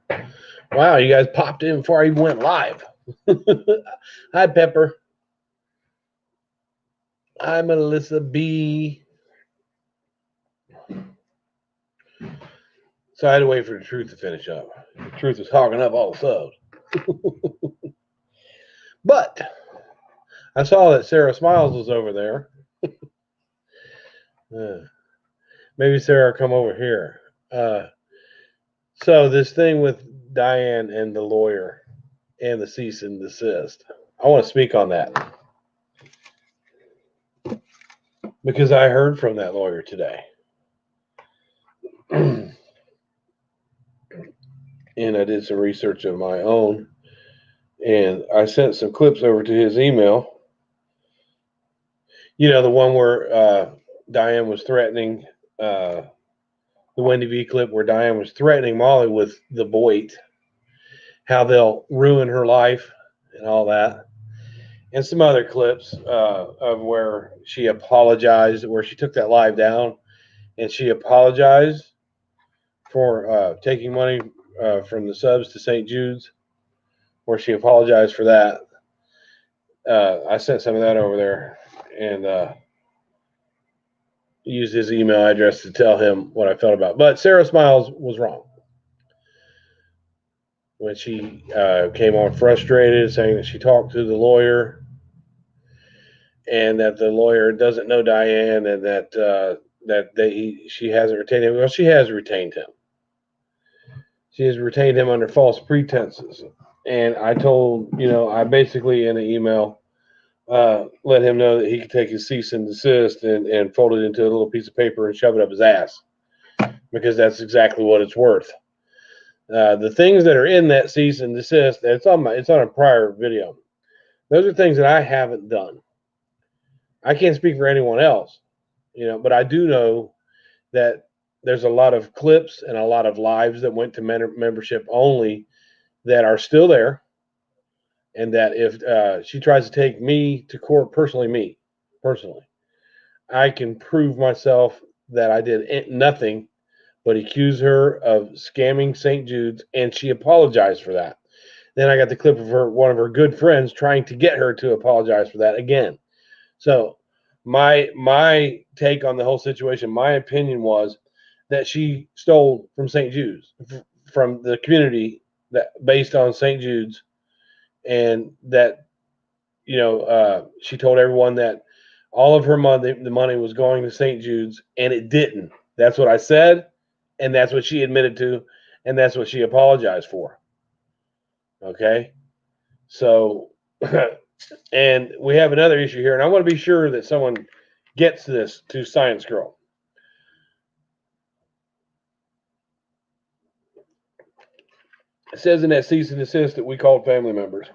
Wow, you guys popped in before I even went live. Hi, Pepper. Hi, Melissa B. So I had to wait for the truth to finish up. The truth was hogging up all the subs. But I saw that Sarah Smiles was over there. Maybe Sarah will come over here. So this thing with Diane and the lawyer and the cease and desist. I want to speak on that because I heard from that lawyer today. And I did some research of my own. And I sent some clips over to his email. You know, the one where Diane was threatening, the Wendy V clip where Diane was threatening Molly with the Boyd, how they'll ruin her life and all that. And some other clips of where she apologized, where she took that live down and she apologized for taking money from the subs to St. Jude's, where she apologized for that. I sent some of that over there and used his email address to tell him what I felt about. But Sarah Smiles was wrong when she came on frustrated, saying that she talked to the lawyer and that the lawyer doesn't know Diane and that she hasn't retained him. Well, she has retained him. She has retained him under false pretenses. And I told, I basically in an email let him know that he could take his cease and desist and fold it into a little piece of paper and shove it up his ass, because that's exactly what it's worth. The things that are in that cease and desist, it's on a prior video. Those are things that I haven't done. I can't speak for anyone else, but I do know that there's a lot of clips and a lot of lives that went to membership only that are still there. And that if she tries to take me to court personally, I can prove myself that I did nothing but accuse her of scamming St. Jude's, and she apologized for that. Then I got the clip of one of her good friends trying to get her to apologize for that again. So my take on the whole situation, my opinion was that she stole from St. Jude's, from the community that based on St. Jude's, and that she told everyone that all of her money, the money was going to St. Jude's, and it didn't. That's what I said, and that's what she admitted to, and that's what she apologized for. Okay? So, and we have another issue here, and I want to be sure that someone gets this to Science Girl. It says in that cease and desist that we called family members.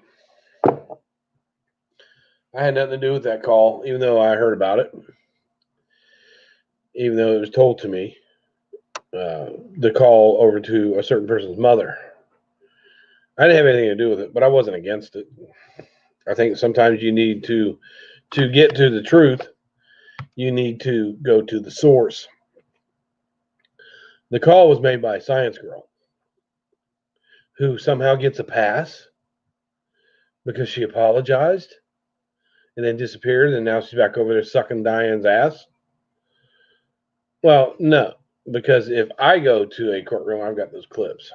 I had nothing to do with that call, even though I heard about it, even though it was told to me. The call over to a certain person's mother. I didn't have anything to do with it, but I wasn't against it. I think sometimes you need to get to the truth, you need to go to the source. The call was made by a Science Girl who somehow gets a pass because she apologized and then disappeared, and now she's back over there sucking Diane's ass. Well, no, because if I go to a courtroom, I've got those clips.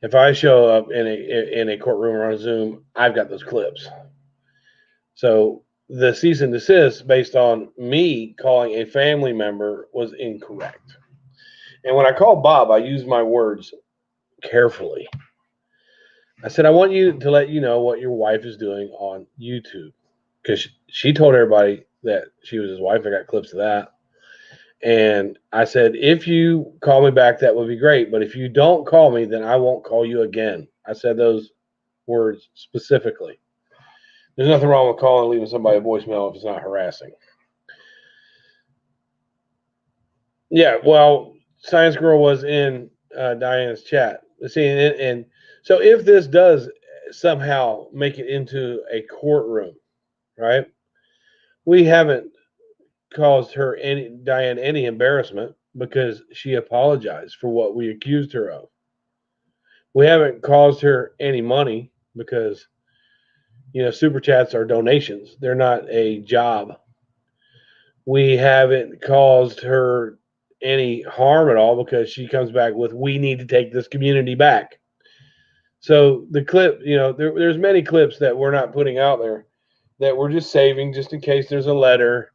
If I show up in a courtroom or on Zoom, I've got those clips. So the cease and desist based on me calling a family member was incorrect. And when I called Bob, I used my words carefully. I said, I want you to let you know what your wife is doing on YouTube, because she told everybody that she was his wife. I got clips of that. And I said, if you call me back, that would be great. But if you don't call me, then I won't call you again. I said those words specifically. There's nothing wrong with calling and leaving somebody a voicemail if it's not harassing. Yeah, well, Science Girl was in Diane's chat. See, and so if this does somehow make it into a courtroom, right? We haven't caused Diane any embarrassment because she apologized for what we accused her of. We haven't caused her any money because, super chats are donations. They're not a job. We haven't caused her any harm at all because she comes back with, we need to take this community back. So the clip, there's many clips that we're not putting out there that we're just saving just in case there's a letter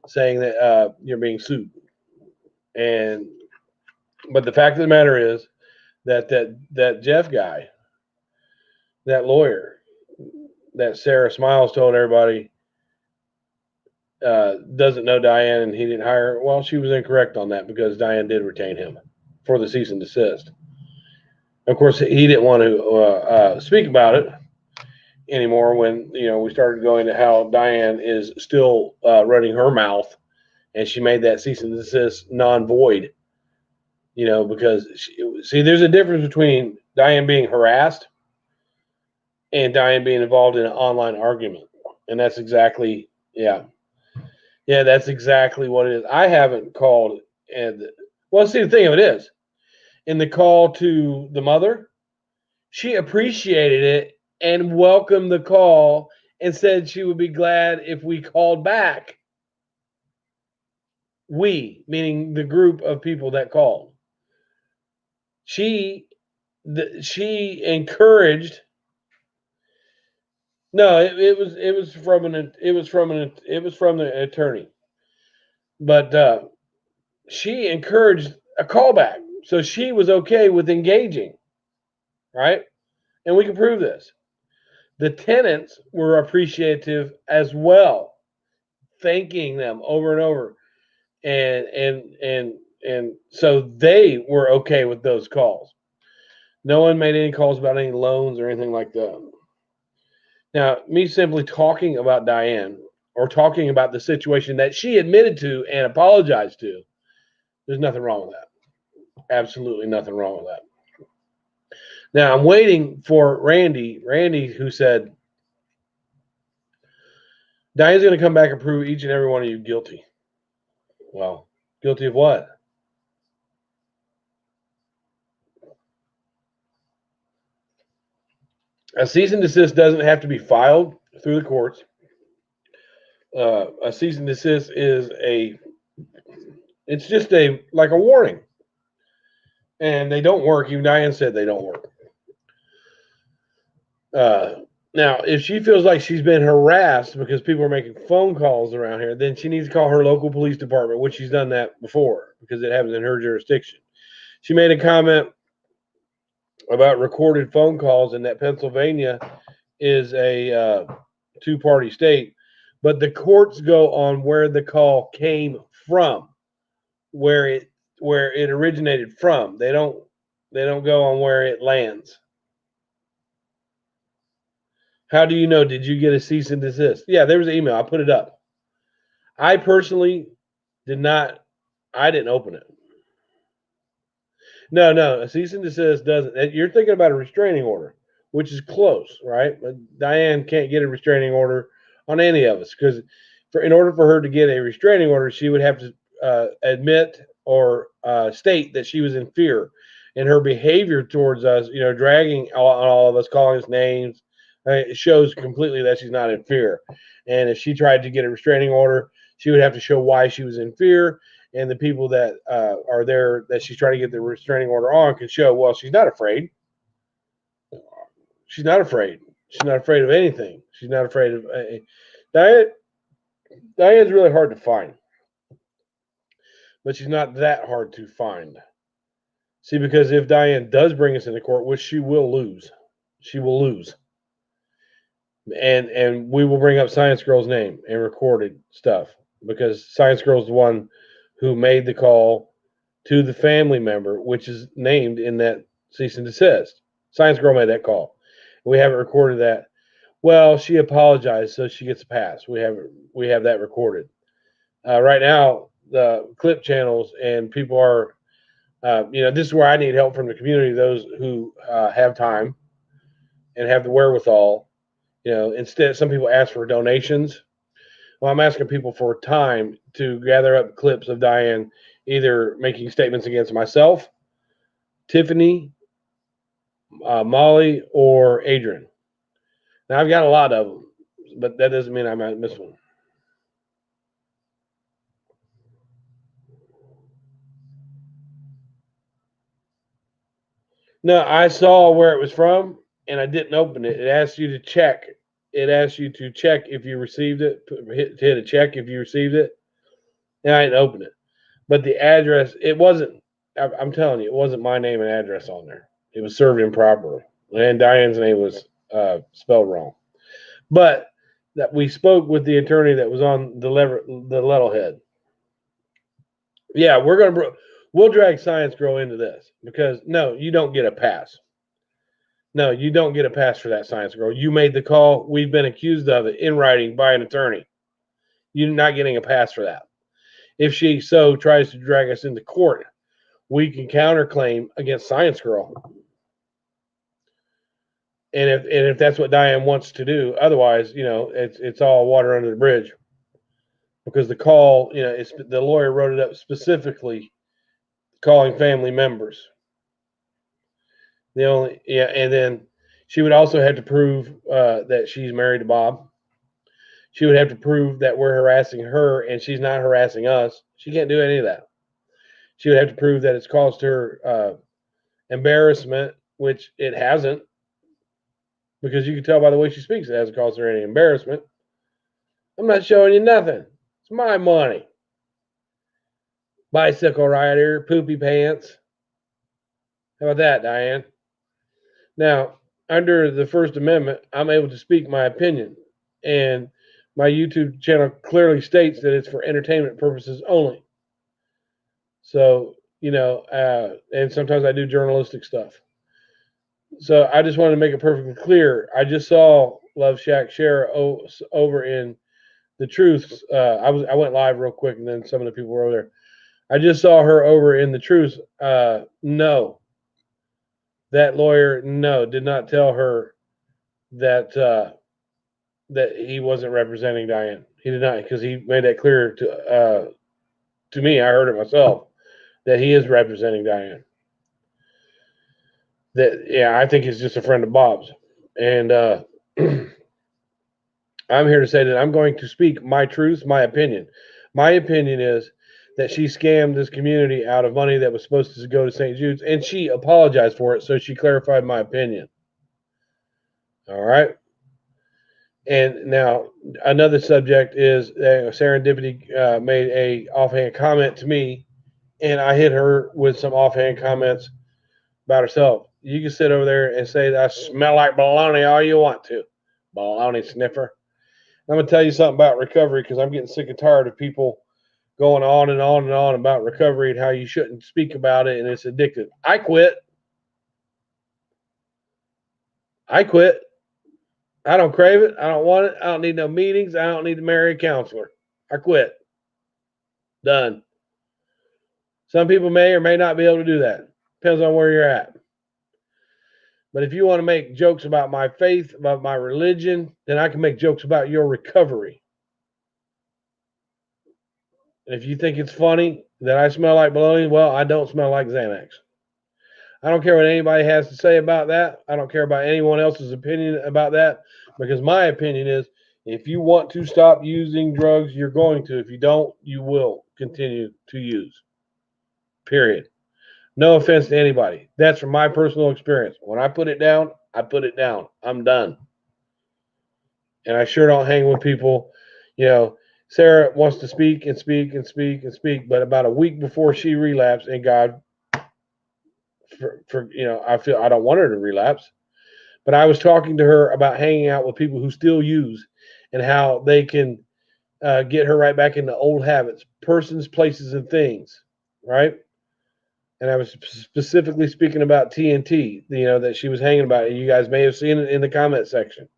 saying that you're being sued. But the fact of the matter is that Jeff guy, that lawyer, that Sarah Smiles told everybody doesn't know Diane and he didn't hire her. Well, she was incorrect on that because Diane did retain him for the cease and desist. Of course, he didn't want to speak about it anymore when we started going to how Diane is still running her mouth, and she made that cease and desist non-void. Because there's a difference between Diane being harassed and Diane being involved in an online argument, and that's exactly that's exactly what it is. I haven't called, and well, see, the thing of it is, in the call to the mother, she appreciated it and welcomed the call and said she would be glad if we called back. We, meaning the group of people that called. She encouraged. No, it was from the attorney, but she encouraged a callback, so she was okay with engaging, right? And we can prove this. The tenants were appreciative as well, thanking them over and over, and so they were okay with those calls. No one made any calls about any loans or anything like that. Now, me simply talking about Diane or talking about the situation that she admitted to and apologized to, there's nothing wrong with that. Absolutely nothing wrong with that. Now, I'm waiting for Randy, who said, Diane's going to come back and prove each and every one of you guilty. Well, guilty of what? A cease and desist doesn't have to be filed through the courts. A cease and desist it's just like a warning. And they don't work. Even Diane said they don't work. Now, if she feels like she's been harassed because people are making phone calls around here, then she needs to call her local police department, which she's done that before because it happens in her jurisdiction. She made a comment about recorded phone calls and that Pennsylvania is a two-party state, but the courts go on where the call came from, where it originated from. They don't go on where it lands. How do you know? Did you get a cease and desist? Yeah, there was an email. I put it up. I personally did not. I didn't open it. No, a cease and desist doesn't. You're thinking about a restraining order, which is close, right? But Diane can't get a restraining order on any of us because in order for her to get a restraining order, she would have to admit or state that she was in fear. And her behavior towards us, dragging all of us, calling us names, it shows completely that she's not in fear. And if she tried to get a restraining order, she would have to show why she was in fear. And the people that are there that she's trying to get the restraining order on can show, well, she's not afraid. She's not afraid. She's not afraid of anything. She's not afraid of Diane's really hard to find. But she's not that hard to find. See, because if Diane does bring us into court, which she will lose, and we will bring up Science Girl's name and recorded stuff because Science Girl's the one who made the call to the family member, which is named in that cease and desist. Science Girl made that call. We haven't recorded that. Well, she apologized, so she gets a pass. We have that recorded. Right now, the clip channels and people are, this is where I need help from the community, those who have time and have the wherewithal. Instead, some people ask for donations. Well, I'm asking people for time to gather up clips of Diane either making statements against myself, Tiffany, Molly or Adrian. Now, I've got a lot of them, but that doesn't mean I might miss one. No, I saw where it was from, and I didn't open it. It asked you to check. It asked you to check if you received it. Hit a check if you received it, and I didn't open it. But the address, it wasn't. I'm telling you, it wasn't my name and address on there. It was served improperly, and Diane's name was spelled wrong. But that we spoke with the attorney that was on the letterhead. Yeah, we'll drag Science Girl into this because no, you don't get a pass. No, you don't get a pass for that, Science Girl. You made the call. We've been accused of it in writing by an attorney. You're not getting a pass for that. If she so tries to drag us into court, we can counterclaim against Science Girl. And if that's what Diane wants to do, otherwise, it's all water under the bridge. Because the call, the lawyer wrote it up specifically calling family members. And then she would also have to prove that she's married to Bob. She would have to prove that we're harassing her and she's not harassing us. She can't do any of that. She would have to prove that it's caused her embarrassment, which it hasn't, because you can tell by the way she speaks it hasn't caused her any embarrassment. I'm not showing you nothing. It's my money. Bicycle rider, poopy pants. How about that, Diane? Now, under the First Amendment, I'm able to speak my opinion, and my YouTube channel clearly states that it's for entertainment purposes only. So, and sometimes I do journalistic stuff. So I just wanted to make it perfectly clear. I just saw Love Shack share over in the Truth. I went live real quick, and then some of the people were over there. I just saw her over in the Truth. No, that lawyer, did not tell her that that he wasn't representing Diane. He did not, because he made that clear to me. I heard it myself that he is representing Diane. I think he's just a friend of Bob's, and I'm here to say that I'm going to speak my truth, my opinion. My opinion is that she scammed this community out of money that was supposed to go to St. Jude's, and she apologized for it, so she clarified my opinion. All right. And now another subject is Serendipity made a offhand comment to me, and I hit her with some offhand comments about herself. You can sit over there and say that I smell like baloney all you want to, baloney sniffer. I'm going to tell you something about recovery, because I'm getting sick and tired of people going on and on and on about recovery and how you shouldn't speak about it and it's addictive. I quit. I don't crave it. I don't want it. I don't need no meetings. I don't need to marry a counselor. I quit. Done. Some people may or may not be able to do that. Depends on where you're at. But if you want to make jokes about my faith, about my religion, then I can make jokes about your recovery. And if you think it's funny that I smell like bologna, well, I don't smell like Xanax. I don't care what anybody has to say about that. I don't care about anyone else's opinion about that, because my opinion is if you want to stop using drugs, you're going to. If you don't, you will continue to use. Period. No offense to anybody. That's from my personal experience. When I put it down, I put it down. I'm done. And I sure don't hang with people. Sarah wants to speak and speak and speak and speak, but about a week before she relapsed, and God, I feel I don't want her to relapse. But I was talking to her about hanging out with people who still use and how they can get her right back into old habits, persons, places, and things, right? And I was specifically speaking about TNT, that she was hanging about. You guys may have seen it in the comment section.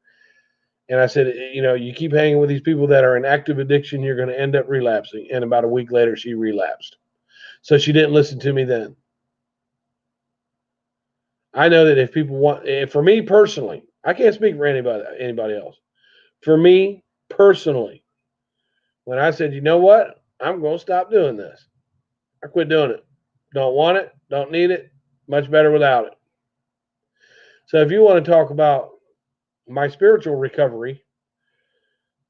And I said, you keep hanging with these people that are in active addiction, you're going to end up relapsing. And about a week later, she relapsed. So she didn't listen to me then. I know that if people want, for me personally, I can't speak for anybody else. For me personally, when I said, you know what, I'm going to stop doing this, I quit doing it. Don't want it, don't need it, much better without it. So if you want to talk about my spiritual recovery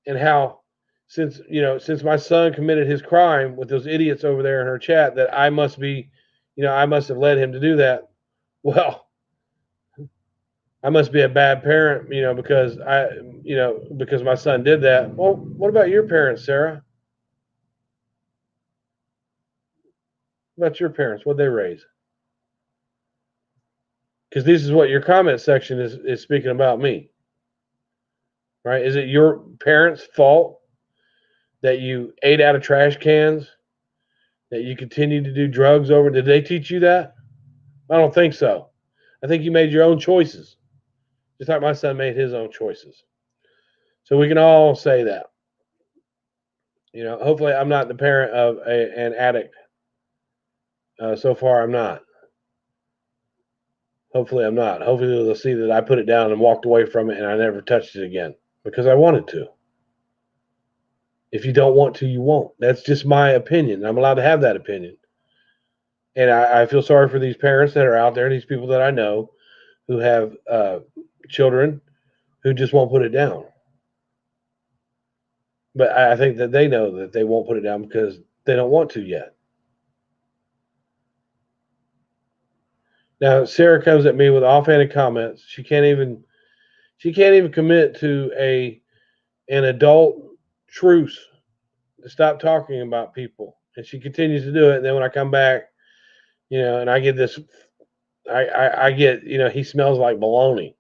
and how, since my son committed his crime with those idiots over there in her chat, that I must have led him to do that. Well, I must be a bad parent, because because my son did that. Well, what about your parents, Sarah? What about your parents? What'd they raise? Because this is what your comment section is speaking about me. Right? Is it your parents' fault that you ate out of trash cans? That you continued to do drugs over? Did they teach you that? I don't think so. I think you made your own choices. Just like my son made his own choices. So we can all say that. Hopefully I'm not the parent of an addict. So far I'm not. Hopefully I'm not. Hopefully they'll see that I put it down and walked away from it and I never touched it again. Because I wanted to. If you don't want to, you won't. That's just my opinion. I'm allowed to have that opinion. And I feel sorry for these parents that are out there, these people that I know who have children who just won't put it down. But I think that they know that they won't put it down because they don't want to yet. Now, Sarah comes at me with offhanded comments. She can't even commit to an adult truce to stop talking about people. And she continues to do it. And then when I come back, and I get this, I get, he smells like baloney.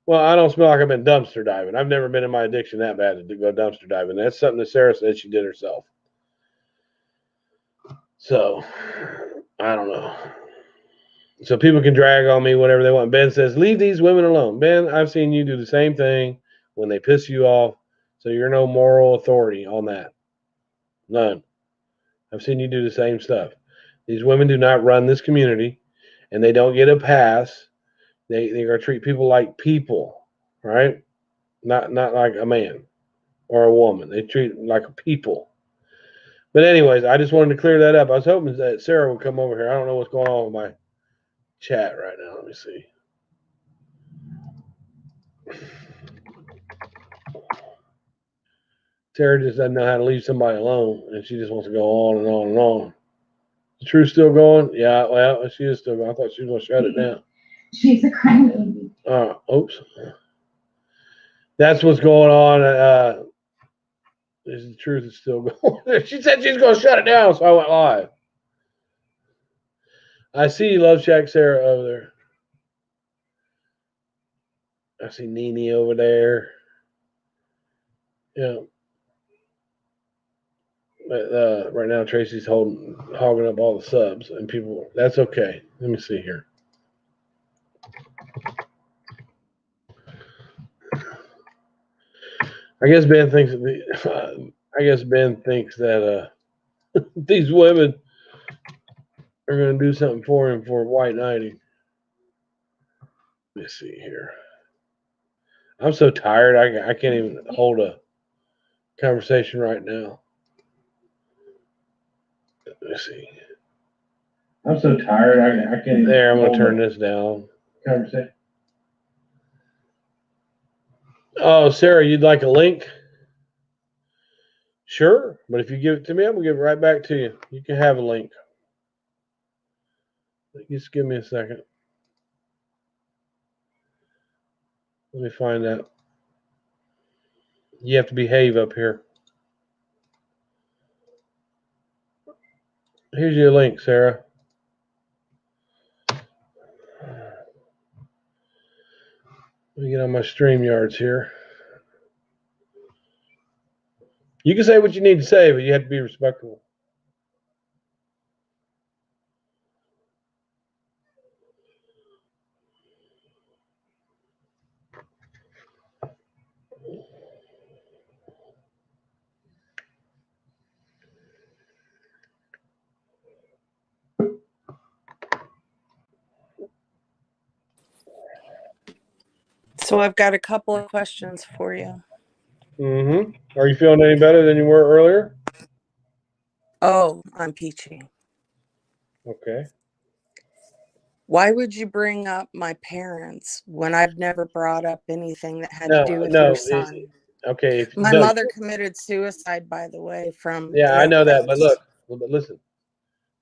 Well, I don't smell like I've been dumpster diving. I've never been in my addiction that bad to go dumpster diving. That's something that Sarah said she did herself. So, I don't know. So people can drag on me whatever they want. Ben says, leave these women alone. Ben, I've seen you do the same thing when they piss you off. So you're no moral authority on that. None. I've seen you do the same stuff. These women do not run this community, and they don't get a pass. They're going to treat people like people, right? Not like a man or a woman. They treat them like a people. But anyways, I just wanted to clear that up. I was hoping that Sarah would come over here. I don't know what's going on with my chat right now. Let me see. Sarah just doesn't know how to leave somebody alone, and she just wants to go on and on and on. The truth still going? Yeah, well, she is still going. I thought she was going to shut it down. She's a crybaby. Oops. That's what's going on. The truth is still going. She said she's going to shut it down, so I went live. I see Love Shack Sarah over there. I see Nene over there. Yeah. But right now Tracy's hogging up all the subs and people. That's okay. Let me see here. I guess Ben thinks that these women are going to do something for him for white knighting. Let me see here. I'm so tired. I can't even hold a conversation right now. Let me see. I'm so tired. I can't. There, I'm going to turn this down. Conversation. Oh, Sarah, you'd like a link? Sure, but if you give it to me, I'm going to give it right back to you. You can have a link. Just give me a second. Let me find that. You have to behave up here. Here's your link, Sarah. Let me get on my StreamYards here. You can say what you need to say, but you have to be respectful. So I've got a couple of questions for you. Mm-hmm. Are you feeling any better than you were earlier? Oh, I'm peachy. Okay. Why would you bring up my parents when I've never brought up anything that had to No, do with no. your son? Okay. My mother committed suicide, by the way, from Yeah, I know that. But overdose. look, but listen.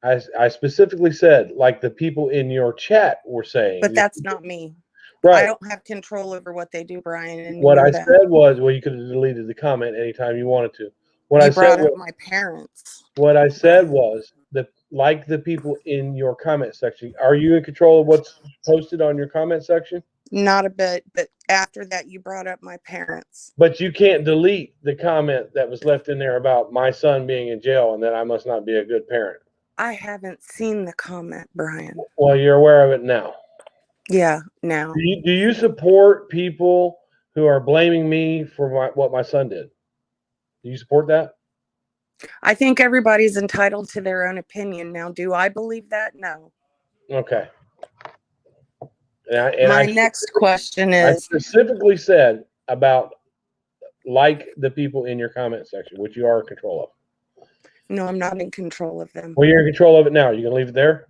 I specifically said, like the people in your chat were saying. But that's not me. I Right. don't have control over what they do, Brian, and you What know I that. said was, well, you could have deleted the comment anytime you wanted to. What I You said brought up was, my parents. what I said Brian. was that, like the people in your comment section, are you in control of what's posted on your comment section? Not a bit, but after that, you brought up my parents. But you can't delete the comment that was left in there about my son being in jail and that I must not be a good parent. I haven't seen the comment, Brian. Well, you're aware of it now. Yeah, now. Do you support people who are blaming me for what my son did? Do you support that? I think everybody's entitled to their own opinion. Now, do I believe that? No. Okay. My next question I is, specifically said about like the people in your comment section, which you are in control of. no, I'm not in control of them. Well, you're in control of it now. You gonna leave it there?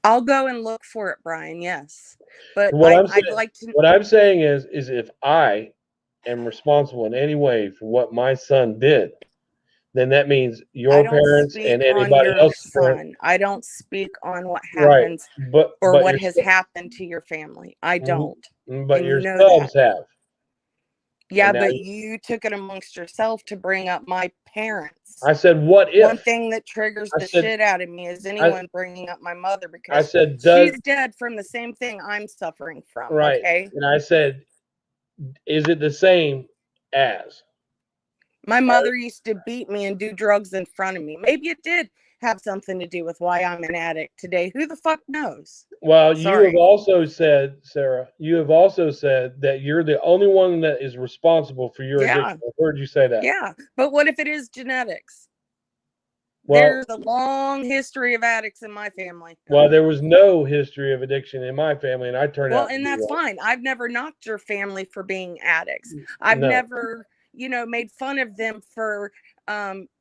I'll go and look for it, Brian. Yes, but What I'd like to. what I'm saying is if I am responsible in any way for what my son did, then that means I your don't parents speak and on anybody your else's parents. son. I don't speak on what Right. happens But or what your has happened to your family. I don't. but And your you know subs that. have. Yeah, And now but you took it amongst yourself to bring up my parents. I said, what One if? thing that triggers I the said, shit out of me is anyone bringing up my mother I because said, she's dead from the same thing I'm suffering from. right. Okay. And I said, is it the same as? My mother used to beat me and do drugs in front of me. Maybe it did have something to do with why I'm an addict today. Who the fuck knows? Well, you have Sorry. also said, Sarah, you have also said that you're the only one that is responsible for your Yeah. addiction. I've heard you say that. Yeah. But what if it is genetics? Well, There's a long history of addicts in my family. well, there was no history of addiction in my family, and I turned Well, out to and be that's one. fine. I've never knocked your family for being addicts. I've No. never, made fun of them for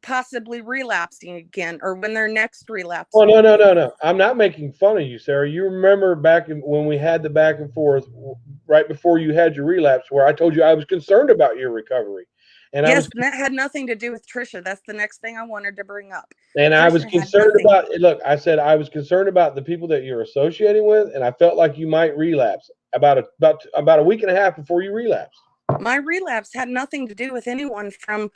possibly relapsing again or when their next relapse. Well, no. I'm not making fun of you, Sarah. You remember back when we had the back and forth right before you had your relapse, where I told you I was concerned about your recovery, and Yes, and that had nothing to do with Trisha. That's the next thing I wanted to bring up. And I was Trisha had concerned nothing. about it. Look, I said I was concerned about the people that you're associating with, and I felt like you might relapse about a week and a half before you relapsed. My relapse had nothing to do with anyone from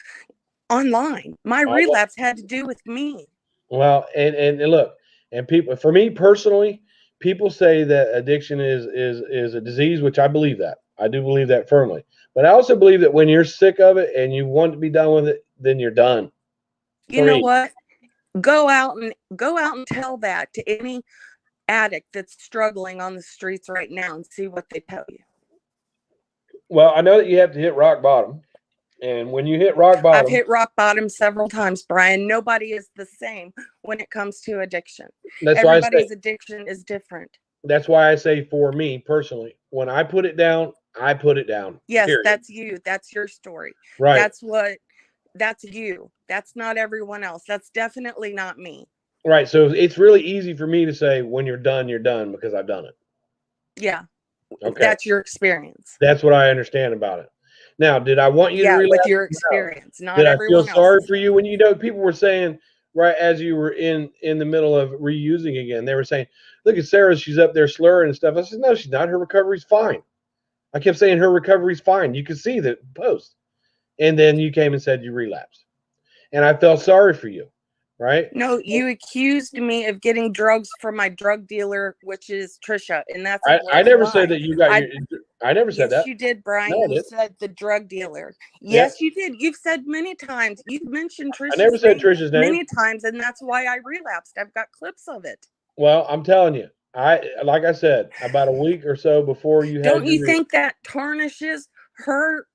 online. My relapse had to do with me. Well, and look, and people, for me personally, people say that addiction is a disease, which I believe that. I do believe that firmly. But I also believe that when you're sick of it and you want to be done with it, then you're done. You know what? Go out and tell that to any addict that's struggling on the streets right now and see what they tell you. Well, I know that you have to hit rock bottom. And when you hit rock bottom, I've hit rock bottom several times, Brian. Nobody is the same when it comes to addiction. Everybody's addiction is different. That's why I say, for me personally, when I put it down, I put it down. Yes, period. That's you. That's your story. Right. That's you. That's not everyone else. That's definitely not me. Right. So it's really easy for me to say, when you're done because I've done it. Yeah. Okay. That's your experience. That's what I understand about it. Now, did I want you to relapse? With your experience, no. not did everyone I feel sorry else. for you when people were saying, right as you were in the middle of reusing again, they were saying, look at Sarah, she's up there slurring and stuff. I said, no, she's not. Her recovery's fine. I kept saying her recovery's fine. You could see the post. And then you came and said you relapsed. And I felt sorry for you. Right? No, you accused me of getting drugs from my drug dealer, which is Trisha, and that's I never said that you got I never said that. Yes, you did, Brian. No, You said the drug dealer. Yeah. Yes, you did. You've said many times. You've mentioned Trisha's I never said Trisha's name many times, and that's why I relapsed. I've got clips of it. Well, I'm telling you, like I said, about a week or so before you had. Don't you think that tarnishes her?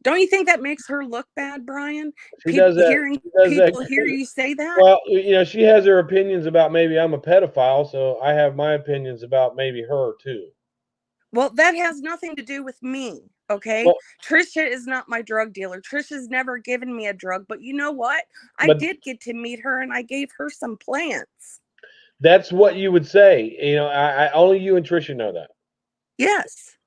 Don't you think that makes her look bad, Brian? People hear you say that. Well, she has her opinions about maybe I'm a pedophile, so I have my opinions about maybe her too. Well, that has nothing to do with me, okay? Well, Trisha is not my drug dealer. Trisha's never given me a drug, but you know what? I but did get to meet her and I gave her some plants. that's what you would say. You know, I only you and Trisha know that. Yes.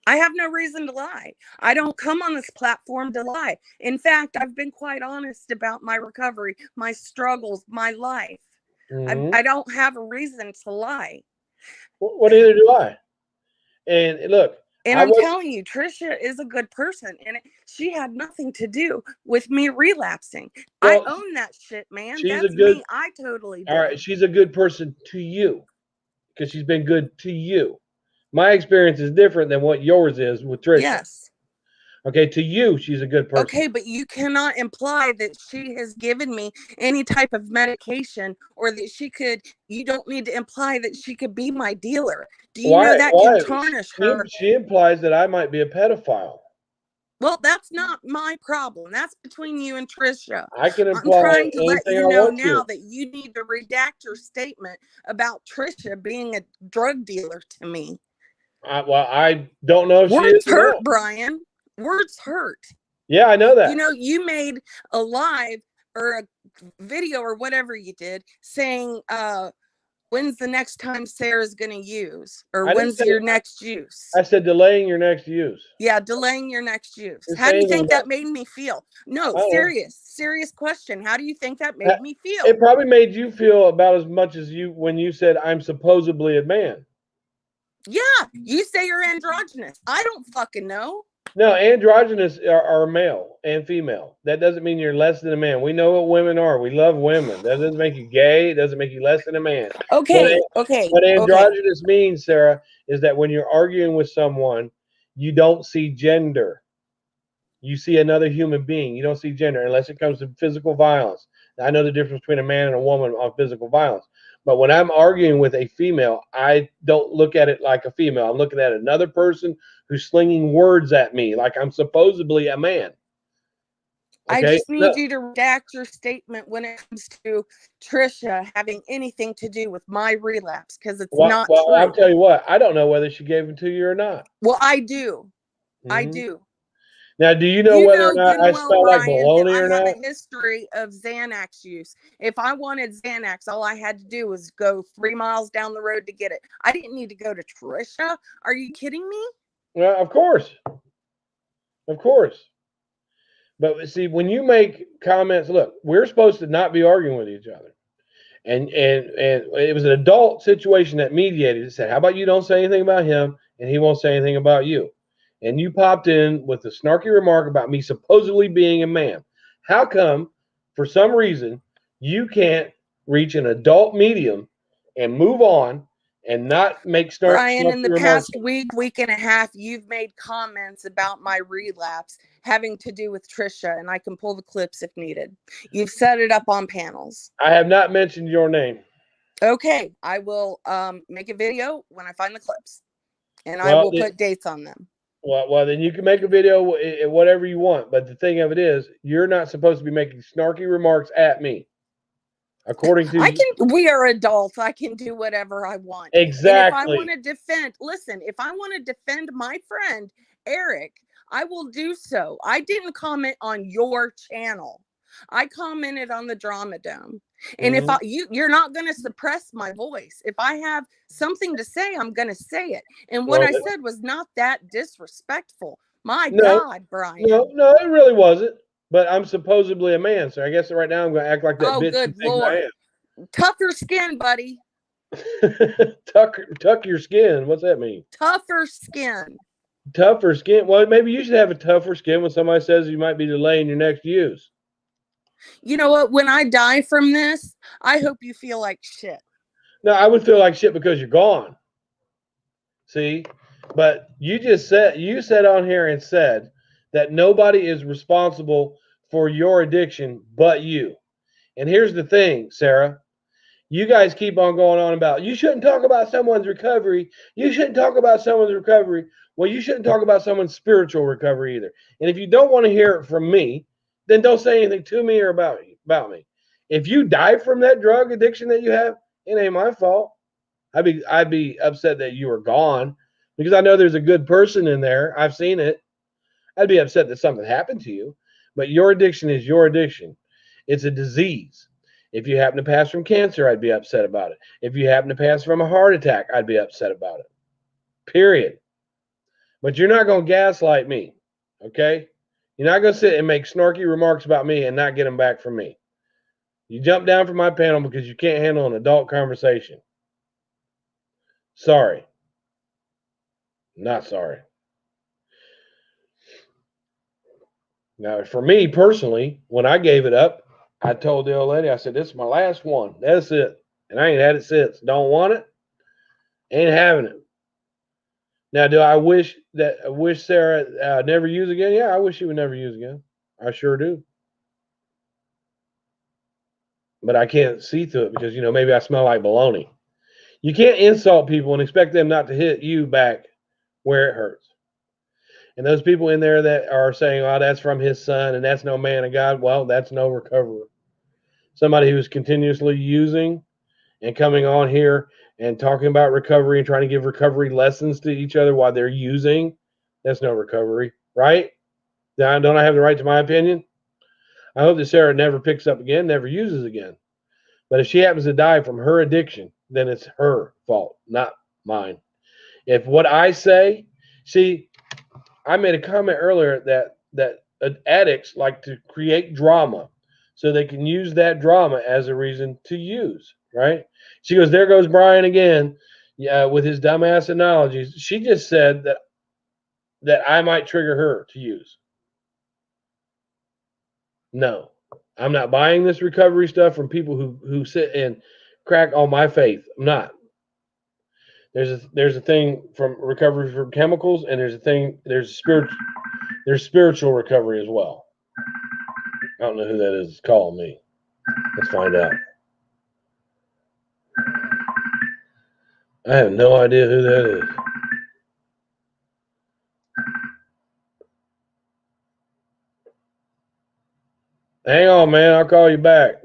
I have no reason to lie. I don't come on this platform to lie. In fact, I've been quite honest about my recovery, my struggles, my life. I don't have a reason to lie. Well, neither do I. And look, And I I'm was. telling you, Trisha is a good person, and she had nothing to do with me relapsing. I Well, own that shit, man. she's a That's good. me. I totally All right, do. she's a good person to you because she's been good to you. My experience is different than what yours is with Trisha. Yes. Okay, to you, she's a good person. Okay, but you cannot imply that she has given me any type of medication or that she could, you don't need to imply that she could be my dealer. Do you know Why? that can Why? tarnish her? She implies that I might be a pedophile. Well, that's not my problem. That's between you and Trisha. I can I'm imply trying to let anything you I know want now to. that you need to redact your statement about Trisha being a drug dealer to me. Well, I don't know if she is Words or hurt, not. Brian. Words hurt. Yeah, I know that. You know, you made a live or a video or whatever you did saying, when's the next time Sarah's going to use? Or I didn't when's say. your next use? I said delaying your next use. Yeah, delaying your next use. Didn't How say do you anything think about. that made me feel? No, I don't know. serious question. How do you think that made me feel? It probably made you feel about as much as you when you said I'm supposedly a man. Yeah, you say you're androgynous. I don't fucking know. No, androgynous are male and female. That doesn't mean you're less than a man. We know what women are. We love women. That doesn't make you gay. It doesn't make you less than a man. Okay. What androgynous means, Sarah, is that when you're arguing with someone, you don't see gender. You see another human being. You don't see gender unless it comes to physical violence. Now, I know the difference between a man and a woman on physical violence. But when I'm arguing with a female, I don't look at it like a female. I'm looking at another person who's slinging words at me like I'm supposedly a man. I Okay? just need you to redact your statement when it comes to Trisha having anything to do with my relapse because it's not Well, I'll true. tell you what. I don't know whether she gave them to you or not. Well, I do. I Mhm. do. Now, do you know You whether or know not good and I well, smell like Brian, that baloney I or have not? a history of Xanax use. If I wanted Xanax, all I had to do was go 3 miles down the road to get it. I didn't need to go to Trisha. Are you kidding me? Well, of course. Of course. But see, when you make comments, look, we're supposed to not be arguing with each other. And it was an adult situation that mediated. It said, how about you don't say anything about him and he won't say anything about you? And you popped in with a snarky remark about me supposedly being a man. How come, for some reason, you can't reach an adult medium and move on and not make Brian, in snarky the remarks? past week and a half, you've made comments about my relapse having to do with Trisha, and I can pull the clips if needed. You've set it up on panels. I have not mentioned your name. Okay, I will make a video when I find the clips, and I Well, will put dates on them. well, then you can make a video whatever you want. But the thing of it is, you're not supposed to be making snarky remarks at me. According to We are adults. I can do whatever I want. exactly. And if I want to if I want to defend my friend Eric, I will do so. I didn't comment on your channel. I commented on the Drama Dome. And if you're not going to suppress my voice. If I have something to say, I'm going to say it. And what I said was not that disrespectful. My God, Brian. No, it really wasn't. But I'm supposedly a man, so I guess right now I'm going to act like that bitch good who thinks Lord. Tougher skin, buddy. Tuck your skin. What's that mean? Tougher skin. Tougher skin. Well, maybe you should have a tougher skin when somebody says you might be delaying your next use. You know what? When I die from this, I hope you feel like shit. No, I would feel like shit because you're gone. See? But you said on here and said that nobody is responsible for your addiction but you. And here's the thing, Sarah. You guys keep on going on about you shouldn't talk about someone's recovery. You shouldn't talk about someone's recovery. Well, you shouldn't talk about someone's spiritual recovery either. And if you don't want to hear it from me, then don't say anything to me or about me. If you die from that drug addiction that you have, it ain't my fault. I'd be upset that you were gone. because I know there's a good person in there. I've seen it. I'd be upset that something happened to you, but your addiction is your addiction. It's a disease. If you happen to pass from cancer, I'd be upset about it. If you happen to pass from a heart attack, I'd be upset about it. Period. But you're not going to gaslight me, okay? You're not going to sit and make snarky remarks about me and not get them back from me. You jump down from my panel because you can't handle an adult conversation. Sorry. Not sorry. Now, for me personally, when I gave it up, I told the old lady, I said, this is my last one. That's it. And I ain't had it since. Don't want it. Ain't having it. Now, do I wish Sarah never use again? Yeah, I wish she would never use again. I sure do. But I can't see through it because, maybe I smell like baloney. You can't insult people and expect them not to hit you back where it hurts. And those people in there that are saying, oh, that's from his son and that's no man of God, well, that's no recoverer. Somebody who's continuously using and coming on here and talking about recovery and trying to give recovery lessons to each other while they're using, that's no recovery, right? Don't I have the right to my opinion? I hope that Sarah never picks up again, never uses again. But if she happens to die from her addiction, then it's her fault, not mine. If what I say, see, I made a comment earlier that addicts like to create drama so they can use that drama as a reason to use, right? She goes, there goes Bryan again, with his dumbass analogies. She just said that I might trigger her to use. No, I'm not buying this recovery stuff from people who sit and crack on my faith. I'm not. There's a thing from recovery from chemicals, and there's spiritual recovery as well. I don't know who that is calling me. Let's find out. I have no idea who that is. Hang on, man. I'll call you back.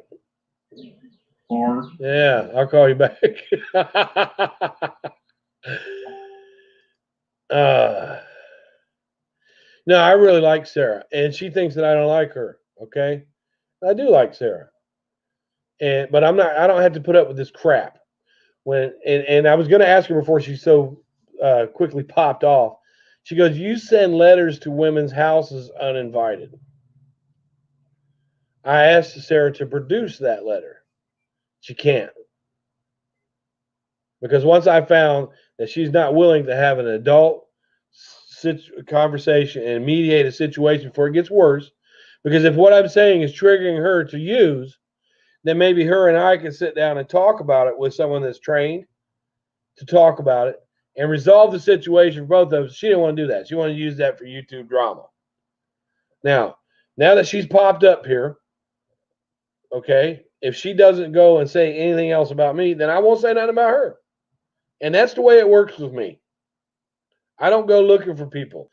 Or Yeah, I'll call you back. No, I really like Sarah, and she thinks that I don't like her. Okay, I do like Sarah, but I'm not. I don't have to put up with this crap. And I was going to ask her before she so quickly popped off. She goes, "You send letters to women's houses uninvited." I asked Sarah to produce that letter. She can't. Because once I found that she's not willing to have an adult conversation and mediate a situation before it gets worse, because if what I'm saying is triggering her to use, then maybe her and I can sit down and talk about it with someone that's trained to talk about it and resolve the situation for both of us. She didn't want to do that. She wanted to use that for YouTube drama. Now that she's popped up here, okay, if she doesn't go and say anything else about me, then I won't say nothing about her. And that's the way it works with me. I don't go looking for people.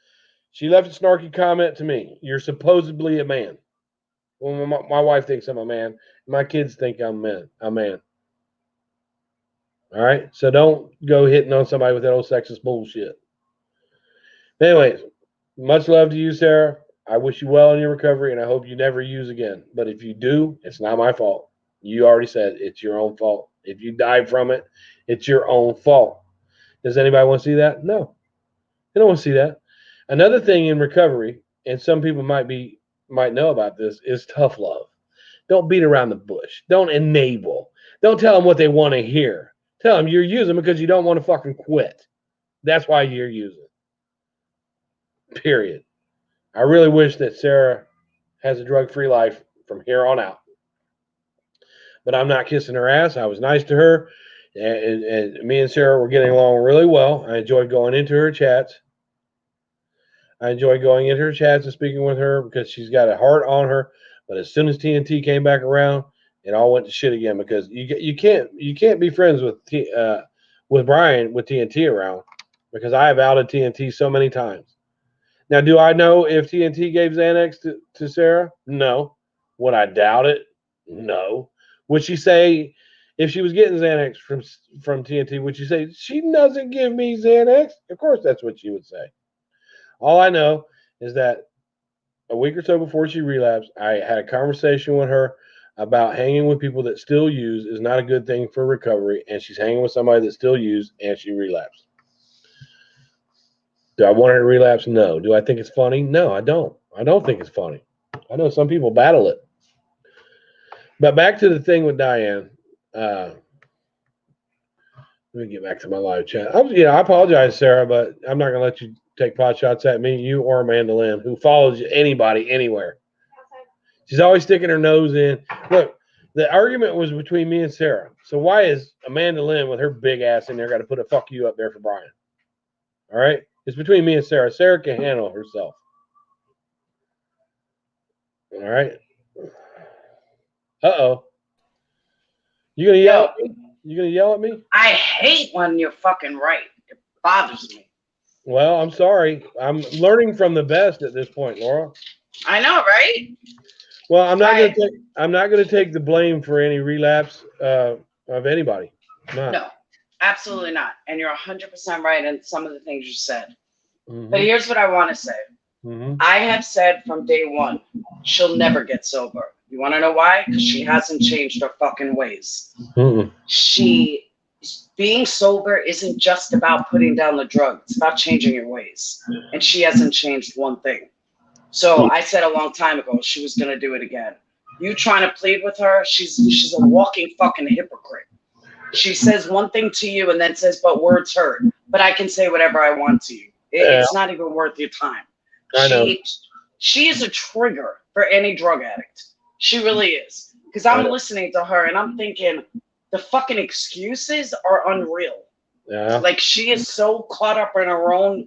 She left a snarky comment to me. You're supposedly a man. Well, my wife thinks I'm a man. My kids think I'm a man. All right? So don't go hitting on somebody with that old sexist bullshit. Anyways, much love to you, Sarah. I wish you well in your recovery, and I hope you never use again. But if you do, it's not my fault. You already said it's your own fault. If you die from it, it's your own fault. Does anybody want to see that? No. They don't want to see that. Another thing in recovery, and some people might know about this, is tough love. Don't beat around the bush. Don't enable. Don't tell them what they want to hear. Tell them you're using because you don't want to fucking quit. That's why you're using. Period. I really wish that Sarah has a drug-free life from here on out. But I'm not kissing her ass. I was nice to her. And me and Sarah were getting along really well. I enjoyed going into her chats. and speaking with her because she's got a heart on her. But as soon as TNT came back around, it all went to shit again because you can't be friends with Bryan with TNT around because I have outed TNT so many times. Now, do I know if TNT gave Xanax to Sarah? No. Would I doubt it? No. Would she say If she was getting Xanax from TNT, would you say, she doesn't give me Xanax? Of course that's what she would say. All I know is that a week or so before she relapsed, I had a conversation with her about hanging with people that still use is not a good thing for recovery, and she's hanging with somebody that still use, and she relapsed. Do I want her to relapse? No. Do I think it's funny? No, I don't. I don't think it's funny. I know some people battle it. But back to the thing with Diane. Let me get back to my live chat. I apologize, Sarah, but I'm not going to let you take pot shots at me, you or Amanda Lynn, who follows anybody anywhere. She's always sticking her nose in. Look, the argument was between me and Sarah. So why is Amanda Lynn with her big ass in there got to put a fuck you up there for Bryan? All right? It's between me and Sarah. Sarah can handle herself. All right? Uh-oh. You going to yell at me? You going to yell at me? I hate when you're fucking right. It bothers me. Well, I'm sorry. I'm learning from the best at this point, Laura. I know, right? Well, I'm not going to take the blame for any relapse of anybody. No, absolutely not. And you're 100% right in some of the things you said. Mm-hmm. But here's what I want to say. Mm-hmm. I have said from day one, she'll never get sober. You want to know why? Because she hasn't changed her fucking ways. Mm-hmm. Being sober isn't just about putting down the drug. It's about changing your ways. And she hasn't changed one thing. So I said a long time ago she was going to do it again. You trying to plead with her, she's a walking fucking hypocrite. She says one thing to you and then says, but words hurt. But I can say whatever I want to you. It's not even worth your time. I know. She is a trigger for any drug addict. She really is. Because I'm listening to her and I'm thinking the fucking excuses are unreal. Yeah. Like she is so caught up in her own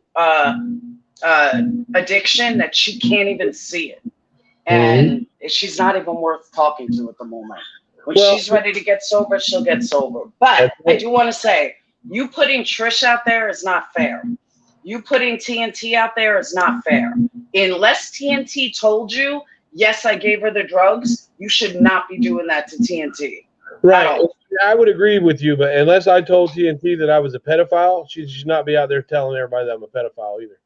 addiction that she can't even see it. And she's not even worth talking to at the moment. When she's ready to get sober, she'll get sober. But I do want to say, you putting Trish out there is not fair. You putting TNT out there is not fair. Unless TNT told you, yes, I gave her the drugs, you should not be doing that to TNT. Right. I would agree with you, but unless I told TNT that I was a pedophile, she should not be out there telling everybody that I'm a pedophile either.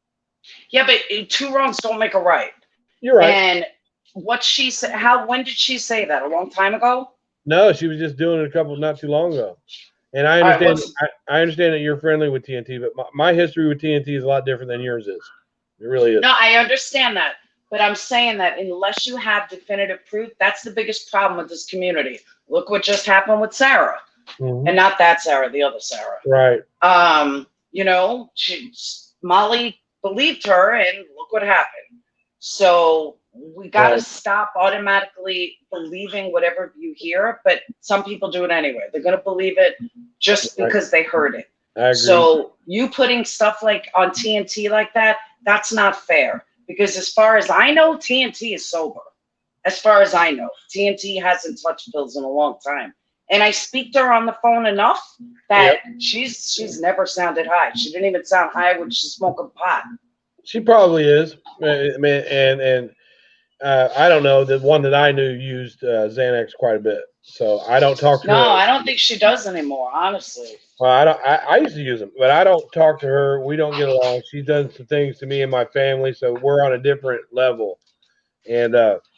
Yeah, but two wrongs don't make a right. You're right. And what she said, when did she say that? A long time ago? No, she was just doing it not too long ago. And I understand. I understand that you're friendly with TNT, but my history with TNT is a lot different than yours is. It really is. No, I understand that, but I'm saying that unless you have definitive proof, that's the biggest problem with this community. Look what just happened with Sarah, and not that Sarah, the other Sarah. Right. Molly believed her, and look what happened. So we got to stop automatically believing whatever you hear, but some people do it anyway. They're going to believe it just because they heard it. I agree. So you putting stuff like on TNT like that, that's not fair. Because as far as I know, TNT is sober. As far as I know, TNT hasn't touched pills in a long time. And I speak to her on the phone enough that she's never sounded high. She didn't even sound high when she's smoking pot. She probably is. And I don't know. The one that I knew used Xanax quite a bit. So I don't talk to her. No, I don't think she does anymore, honestly. Well, I used to use them, but I don't talk to her. We don't get along. She's done some things to me and my family, so we're on a different level. And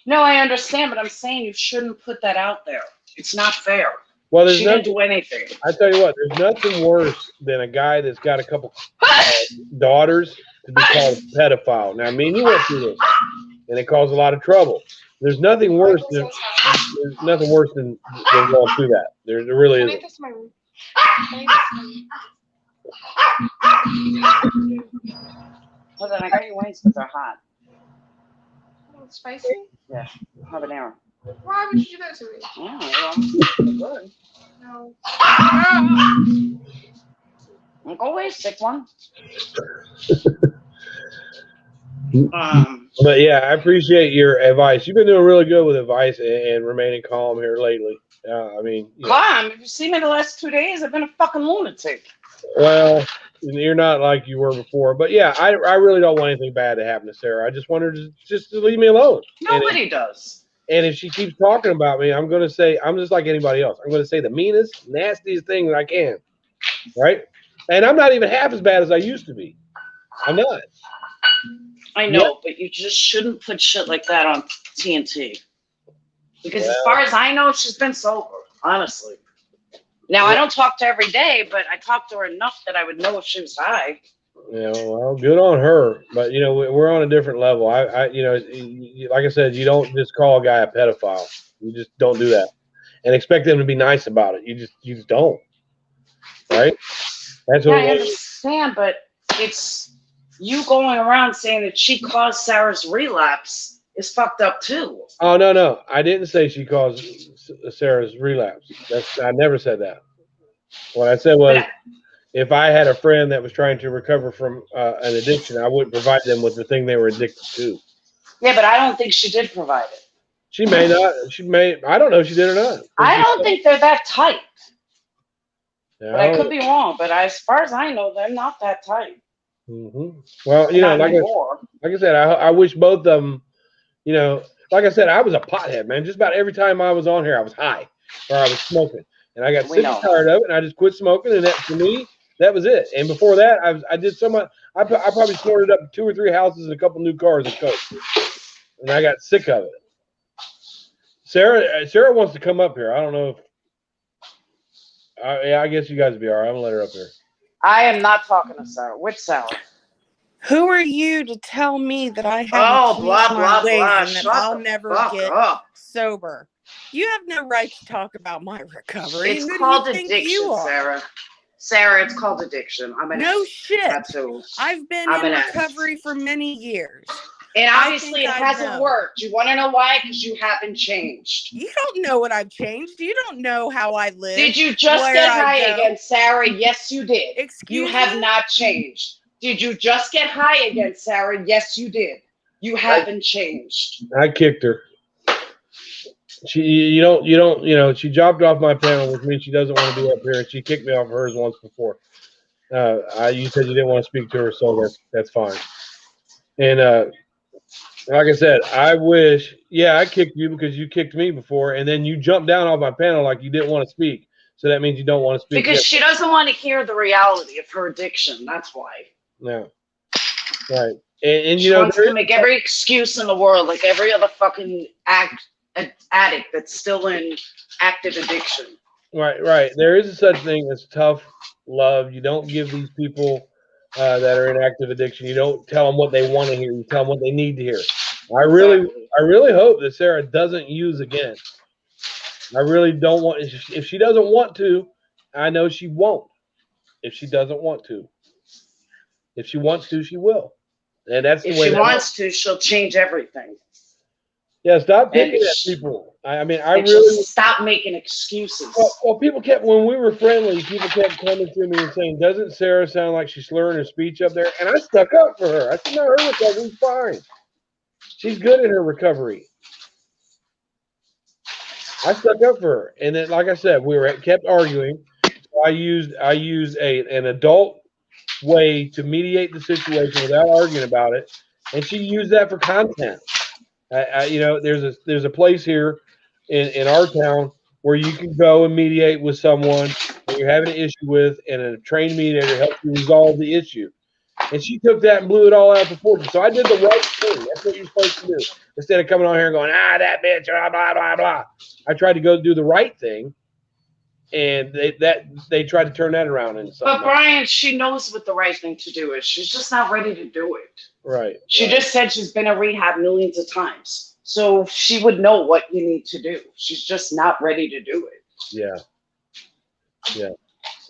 no, I understand, but I'm saying you shouldn't put that out there. It's not fair. Well, she didn't do anything. I tell you what, there's nothing worse than a guy that's got a couple daughters to be called a pedophile. Now, I mean, you went through this, and it caused a lot of trouble. There's nothing worse than going through that. There really isn't. Hold on, I got your wings, but they're hot. Spicy? Yeah, habanero. Why would you do that to me? Oh, good. No. Go away, sick one. But yeah, I appreciate your advice. You've been doing really good with advice and remaining calm here lately. Calm? If you see me the last 2 days, I've been a fucking lunatic. Well, you're not like you were before. But yeah, I really don't want anything bad to happen to Sarah. I just want her to leave me alone. Nobody does. And if she keeps talking about me, I'm going to say, I'm just like anybody else. I'm going to say the meanest, nastiest thing that I can. Right? And I'm not even half as bad as I used to be. I'm not. I know, but you just shouldn't put shit like that on TNT. Because as far as I know, she's been sober, honestly. Now, I don't talk to her every day, but I talk to her enough that I would know if she was high. Yeah, well, good on her. But, you know, we're on a different level. You know, like I said, you don't just call a guy a pedophile. You just don't do that. And expect them to be nice about it. You just don't. Right? That's what I understand, but it's you going around saying that she caused Sarah's relapse is fucked up too. Oh, no. I didn't say she caused Sarah's relapse. I never said that. What I said was, if I had a friend that was trying to recover from an addiction, I wouldn't provide them with the thing they were addicted to. Yeah, but I don't think she did provide it. She may not. She may. I don't know if she did or not. I don't think they're that tight. Yeah, but I could be wrong. But as far as I know, they're not that tight. Mm-hmm. Well, you know, like I said, I wish both of them, you know, like I said, I was a pothead, man. Just about every time I was on here, I was high or I was smoking. And I got sick and tired of it, and I just quit smoking. And that, for me, that was it. And before that, I did so much. I probably snorted up 2 or 3 houses and a couple new cars of coke. And I got sick of it. Sarah wants to come up here. I don't know if. Yeah, I guess you guys would be all right. I'm going to let her up here. I am not talking to Sarah. Which Sarah? Who are you to tell me that I haven't changed my ways and that I'll never get sober? You have no right to talk about my recovery. It's called addiction, Sarah. Sarah, it's called addiction. No shit. I've been in recovery for many years. And obviously it hasn't worked. You want to know why? Because you haven't changed. You don't know what I've changed. You don't know how I live. Did you just get high again, Sarah? Yes, you did. Excuse me? You have not changed. Did you just get high again, Sarah? Yes, you did. You haven't changed. I kicked her. You know, she dropped off my panel with me. She doesn't want to be up here, and she kicked me off hers once before. You said you didn't want to speak to her, so that's fine. And like I said, I wish, I kicked you because you kicked me before, and then you jumped down off my panel like you didn't want to speak. So that means you don't want to speak. Because she doesn't want to hear the reality of her addiction. That's why. No. Right. And she wants to make every excuse in the world, like every other fucking addict that's still in active addiction. Right. There is a such thing as tough love. You don't give these people that are in active addiction, you don't tell them what they want to hear. You tell them what they need to hear. I really hope that Sarah doesn't use again. I really don't want. If she doesn't want to, I know she won't. If she doesn't want to, if she wants to, she will. And that's the way. If she wants to, she'll change everything. Yeah, stop picking at people. I mean, I really just stop making excuses. Well, people kept, when we were friendly, people kept coming to me and saying, "Doesn't Sarah sound like she's slurring her speech up there?" And I stuck up for her. I said, "No, her recovery's fine. She's good in her recovery." I stuck up for her, and then, like I said, kept arguing. So I used an adult way to mediate the situation without arguing about it, and she used that for content. You know, there's a place here in our town where you can go and mediate with someone that you're having an issue with, and a trained mediator helps you resolve the issue. And she took that and blew it all out of proportion. So I did the right thing. That's what you're supposed to do. Instead of coming on here and going, that bitch, blah, blah, blah, blah. I tried to go do the right thing, and they tried to turn that around into something. But Brian, she knows what the right thing to do is. She's just not ready to do it. Right. She just said she's been in rehab millions of times. So she would know what you need to do. She's just not ready to do it. Yeah.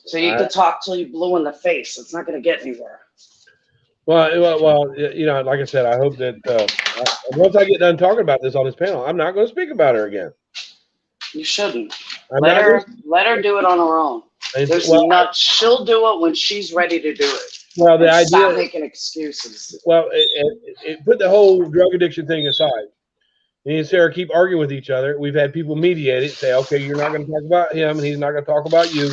So you can talk till you blue in the face. It's not going to get anywhere. Well, you know, like I said, I hope that once I get done talking about this on this panel, I'm not going to speak about her again. You shouldn't. Let her do it on her own. She'll do it when she's ready to do it. Well, the idea. Stop making excuses. Well, it put the whole drug addiction thing aside. Me and Sarah keep arguing with each other. We've had people mediate it, say, "Okay, you're not going to talk about him, and he's not going to talk about you,"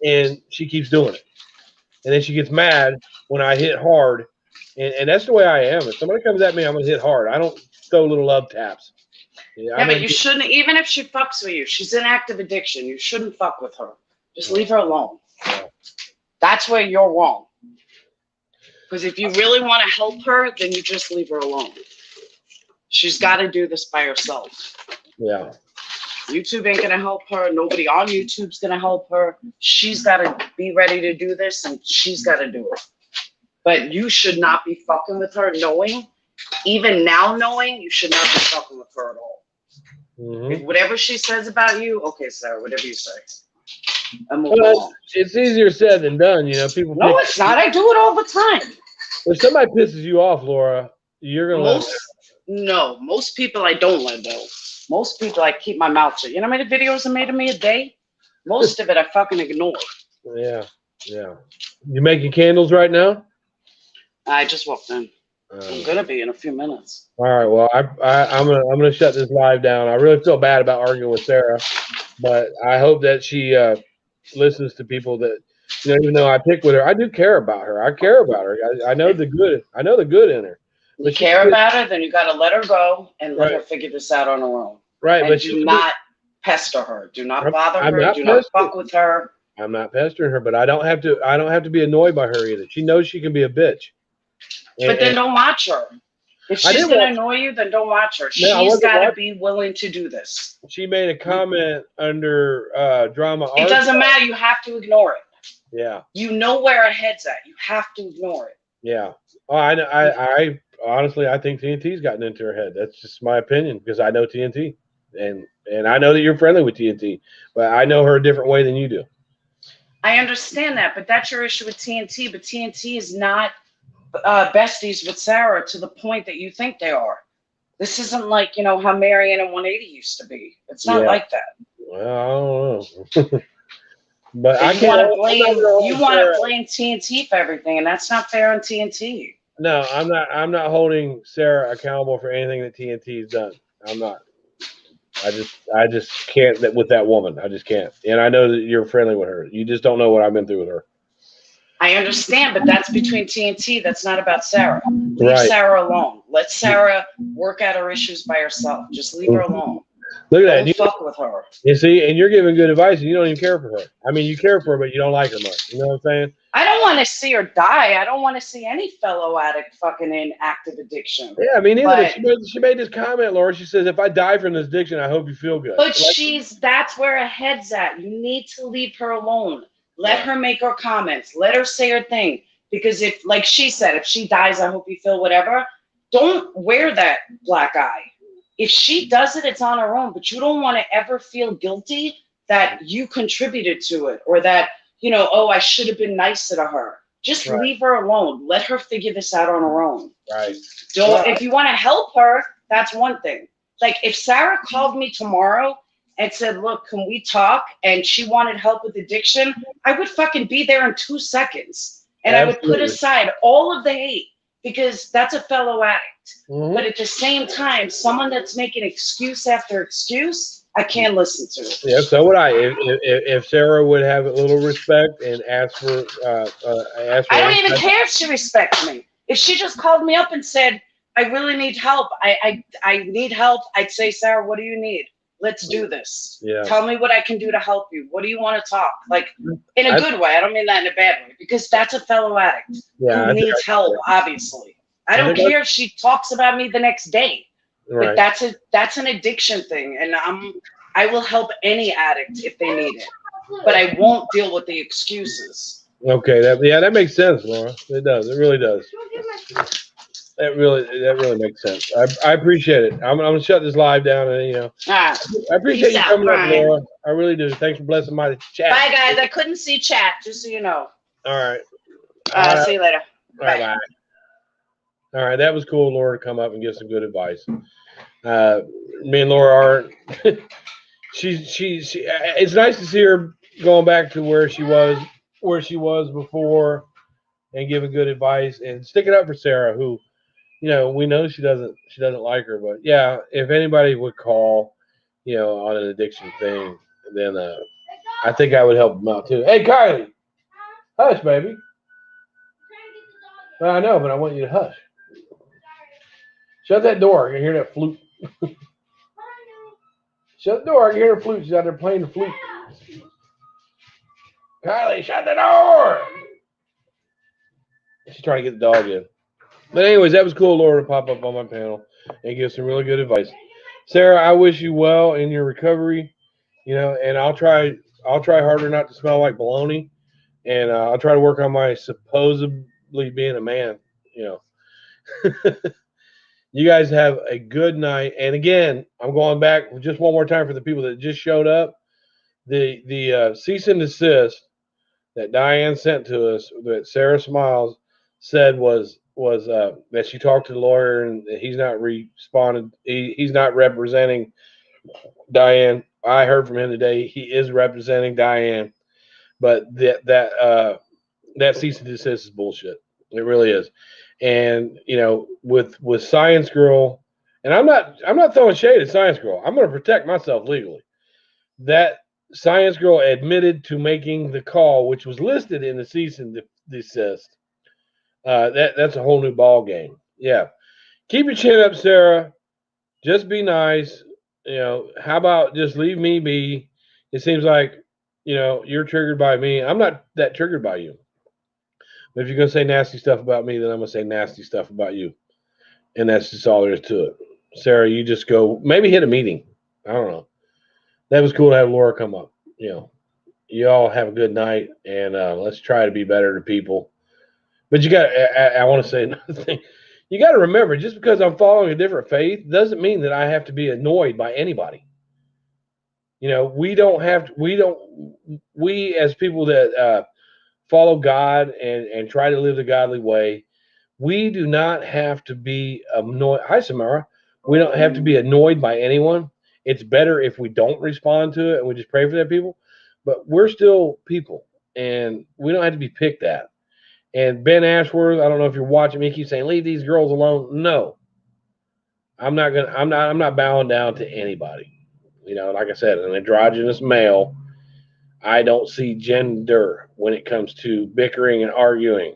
and she keeps doing it. And then she gets mad when I hit hard, and that's the way I am. If somebody comes at me, I'm going to hit hard. I don't throw little love taps. Yeah, but you shouldn't, even if she fucks with you, she's in active addiction. You shouldn't fuck with her. Just leave her alone. Yeah. That's where you're wrong. Because if you really want to help her, then you just leave her alone. She's got to do this by herself. Yeah. YouTube ain't going to help her. Nobody on YouTube's going to help her. She's got to be ready to do this, and she's got to do it. But you should not be fucking with her knowing, even now knowing, you should not be fucking with her at all. Mm-hmm. Whatever she says about you, okay, Sarah, whatever you say. Well, it's easier said than done, you know. People. No, it's not. I do it all the time. If somebody pisses you off, Laura, you're gonna most people I don't let go. Most people I keep my mouth shut. You know how many videos are made of me a day? Most of it I fucking ignore. Yeah, yeah. You making candles right now? I just walked in. I'm gonna be in a few minutes. All right. Well, I'm gonna shut this live down. I really feel bad about arguing with Sarah, but I hope that she listens to people that, you know, even though I pick with her, I do care about her. I care about her. I know the good. I know the good in her. But you care about her, then you got to let her go and let her figure this out on her own. Right. And but do not pester her. Do not bother her. Do not fuck with her. I'm not pestering her, but I don't have to be annoyed by her either. She knows she can be a bitch. But then don't watch her. If she's going to annoy you, then don't watch her. She's got to be willing to do this. She made a comment under drama. It doesn't matter. You have to ignore it. Yeah. You know where her head's at. You have to ignore it. Yeah. Oh, I honestly, I think TNT's gotten into her head. That's just my opinion because I know TNT. And I know that you're friendly with TNT, but I know her a different way than you do. I understand that, but that's your issue with TNT. But TNT is not besties with Sarah to the point that you think they are. This isn't like, you know, how Marianne and 180 used to be. It's not like that. Well, I don't know. But I you want to blame TNT for everything, and that's not fair on TNT. No, I'm not holding Sarah accountable for anything that TNT's done. I'm not. I just can't with that woman. I just can't. And I know that you're friendly with her. You just don't know what I've been through with her. I understand, but that's between TNT. That's not about Sarah. Leave Sarah alone. Let Sarah work out her issues by herself. Just leave her alone. Look at that. Don't fuck with her. You see, and you're giving good advice, and you don't even care for her. I mean, you care for her, but you don't like her much. You know what I'm saying? I don't want to see her die. I don't want to see any fellow addict fucking in active addiction. Yeah, I mean, either she made this comment, Laura. She says, "If I die from this addiction, I hope you feel good." But that's where her head's at. You need to leave her alone. Let her make her comments. Let her say her thing. Because if, like she said, if she dies, I hope you feel whatever. Don't wear that black eye. If she does it, it's on her own. But you don't want to ever feel guilty that you contributed to it or that, you know, oh, I should have been nicer to her. Just leave her alone. Let her figure this out on her own. Right. If you want to help her, that's one thing. Like if Sarah called me tomorrow and said, look, can we talk? And she wanted help with addiction, I would fucking be there in 2 seconds. And I would put aside all of the hate because that's a fellow addict. Mm-hmm. But at the same time, someone that's making excuse after excuse, I can't listen to it. Yeah, so would I. If Sarah would have a little respect and ask for I don't even care if she respects me. If she just called me up and said, I really need help. I need help. I'd say, Sarah, what do you need? Let's do this. Yeah. Tell me what I can do to help you. What do you want to talk? Like, in a good way. I don't mean that in a bad way. Because that's a fellow addict who needs help, obviously. I don't care if she talks about me the next day. Right. But that's an addiction thing. And I will help any addict if they need it. But I won't deal with the excuses. Okay. That makes sense, Laura. It does. It really does. That really makes sense. I appreciate it. I'm gonna shut this live down, and I appreciate you coming up, Laura. I really do. Thanks for blessing my chat. Bye, guys. I couldn't see chat, just so you know. All right. See you later. Bye. All right, that was cool, Laura, to come up and give some good advice. Me and Laura are. She. It's nice to see her going back to where she was before, and giving good advice and sticking up for Sarah, who. We know she doesn't like her, but yeah, if anybody would call, on an addiction thing, then I think I would help them out too. Hey, Kylie, hush, baby. Well, I know, but I want you to hush. Shut that door. I can hear that flute. Shut the door. I can hear the flute. She's out there playing the flute. Kylie, shut the door. She's trying to get the dog in. But anyways, that was cool, Laura, to pop up on my panel and give some really good advice. Sarah, I wish you well in your recovery. And I'll try harder not to smell like baloney, and I'll try to work on my supposedly being a man. You guys have a good night. And again, I'm going back just one more time for the people that just showed up. The cease and desist that Diane sent to us, that Sarah Smiles said was that she talked to the lawyer and he's not responded. He's not representing Diane. I heard from him today. He is representing Diane, but that cease and desist is bullshit. It really is. And with Science Girl, and I'm not throwing shade at Science Girl. I'm going to protect myself legally. That Science Girl admitted to making the call, which was listed in the cease and desist. That's a whole new ball game. Yeah, keep your chin up, Sarah. Just be nice. How about just leave me be? It seems like you're triggered by me. I'm not that triggered by you. But if you're gonna say nasty stuff about me, then I'm gonna say nasty stuff about you, and that's just all there is to it. Sarah, you just go maybe hit a meeting. I don't know. That was cool to have Laura come up. You all have a good night, and let's try to be better to people. But you got. I want to say another thing. You got to remember, just because I'm following a different faith doesn't mean that I have to be annoyed by anybody. We don't have to. We as people that follow God and try to live the godly way, we do not have to be annoyed. Hi, Samara. We don't have to be annoyed by anyone. It's better if we don't respond to it and we just pray for that people. But we're still people, and we don't have to be picked at. And Ben Ashworth, I don't know if you're watching me, keep saying, leave these girls alone. No. I'm not bowing down to anybody. Like I said, an androgynous male, I don't see gender when it comes to bickering and arguing.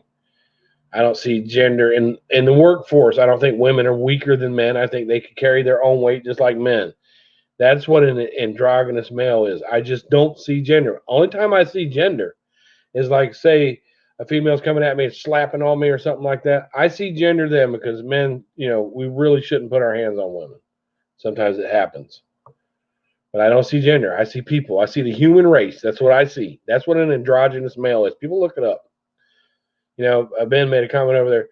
I don't see gender in the workforce. I don't think women are weaker than men. I think they can carry their own weight just like men. That's what an androgynous male is. I just don't see gender. Only time I see gender is like, say, a female's coming at me and slapping on me or something like that. I see gender then because men, we really shouldn't put our hands on women. Sometimes it happens. But I don't see gender. I see people. I see the human race. That's what I see. That's what an androgynous male is. People look it up. Ben made a comment over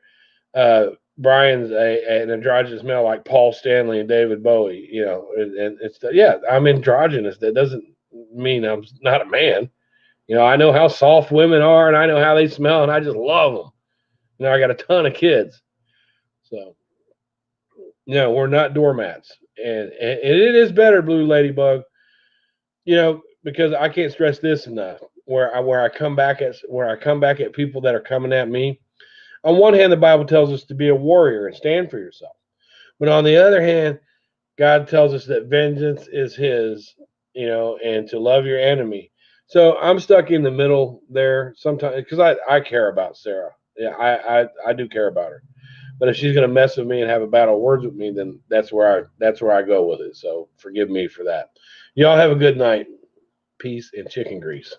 there. Brian's an androgynous male like Paul Stanley and David Bowie. And it's I'm androgynous. That doesn't mean I'm not a man. I know how soft women are, and I know how they smell, and I just love them. I got a ton of kids. So, we're not doormats. And it is better, Blue Ladybug, because I can't stress this enough. Where I come back at people that are coming at me. On one hand, the Bible tells us to be a warrior and stand for yourself. But on the other hand, God tells us that vengeance is his, and to love your enemy. So I'm stuck in the middle there sometimes because I care about Sarah. Yeah, I do care about her. But if she's gonna mess with me and have a battle of words with me, then that's where I go with it. So forgive me for that. Y'all have a good night. Peace and chicken grease.